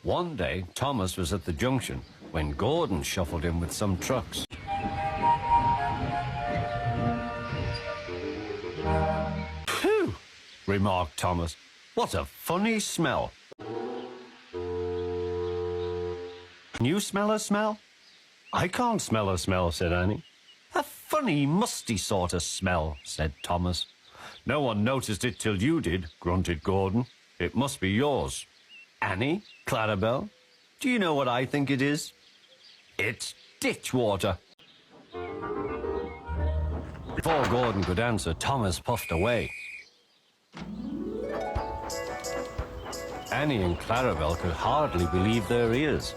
One day, Thomas was at the junction when Gordon shuffled in with some trucks. "Phew," remarked Thomas. "What a funny smell." "Can you smell a smell?" "I can't smell a smell," said Annie. "A funny, musty sort of smell," said Thomas. "No one noticed it till you did," grunted Gordon. "It must be yours." "Annie? Clarabelle? Do you know what I think it is? It's ditch water." Before Gordon could answer, Thomas puffed away. Annie and Clarabelle could hardly believe their ears.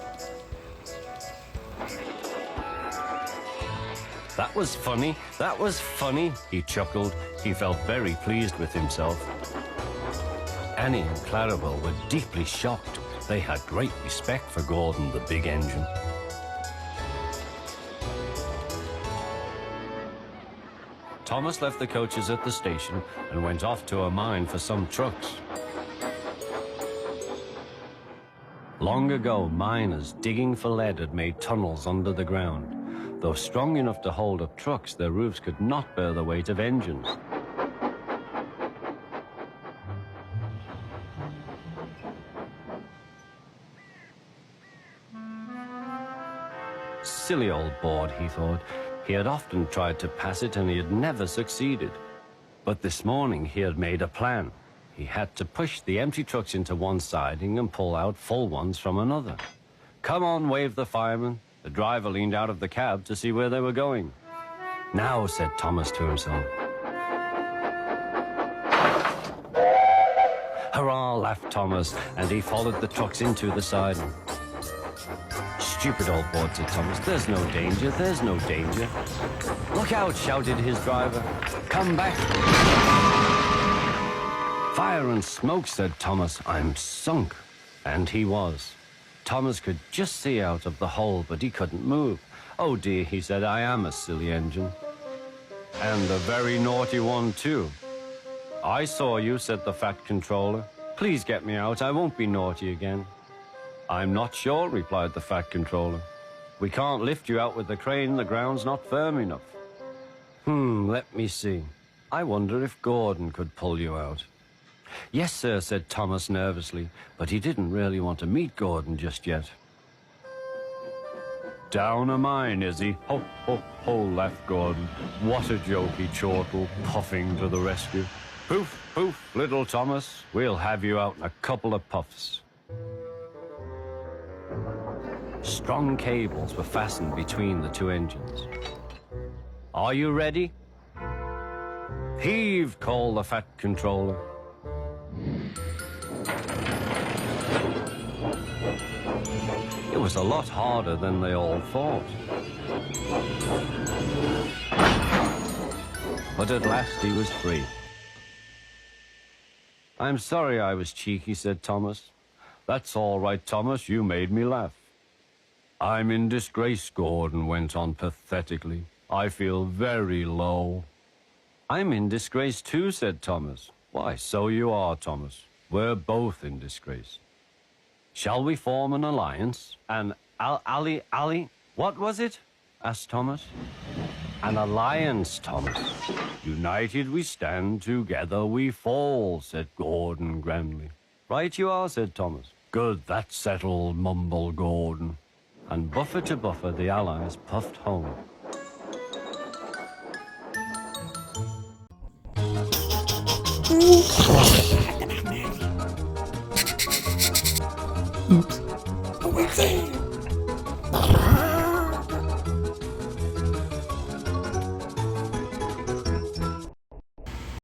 "That was funny, that was funny," he chuckled. He felt very pleased with himself. Annie and Clarabelle were deeply shocked. They had great respect for Gordon, the big engine. Thomas left the coaches at the station and went off to a mine for some trucks. Long ago, miners digging for lead had made tunnels under the ground. Though strong enough to hold up trucks, their roofs could not bear the weight of engines. Silly old board, he thought. He had often tried to pass it and he had never succeeded. But this morning he had made a plan. He had to push the empty trucks into one siding and pull out full ones from another. "Come on," waved the fireman. The driver leaned out of the cab to see where they were going. "Now," said Thomas to himself. "Hurrah," laughed Thomas, and he followed the trucks into the siding. "Stupid old board," said Thomas. "There's no danger, there's no danger." "Look out," shouted his driver. "Come back." "Fire and smoke," said Thomas. "I'm sunk." And he was. Thomas could just see out of the hole, but he couldn't move. "Oh dear," he said, "I am a silly engine. And a very naughty one, too." "I saw you," said the fat controller. "Please get me out. I won't be naughty again." "I'm not sure," replied the fat controller. "We can't lift you out with the crane. The ground's not firm enough." Let me see. I wonder if Gordon could pull you out." "Yes, sir," said Thomas nervously, but he didn't really want to meet Gordon just yet. "Down a mine, is he? Ho, ho, ho," laughed Gordon. "What a jokey chortle, puffing to the rescue. Poof, poof, little Thomas. We'll have you out in a couple of puffs." Strong cables were fastened between the two engines. "Are you ready?" "Heave," called the fat controller. It was a lot harder than they all thought. But at last he was free. "I'm sorry I was cheeky," said Thomas. "That's all right, Thomas. You made me laugh." "I'm in disgrace," Gordon went on pathetically. "I feel very low." "I'm in disgrace too," said Thomas. "Why, so you are, Thomas. We're both in disgrace. Shall we form an alliance? An ally? What was it?" asked Thomas. "An alliance, Thomas. United we stand, together we fall," said Gordon grandly. "Right you are," said Thomas. "Good, that's settled," mumbled Gordon. And buffer to buffer, the allies puffed home.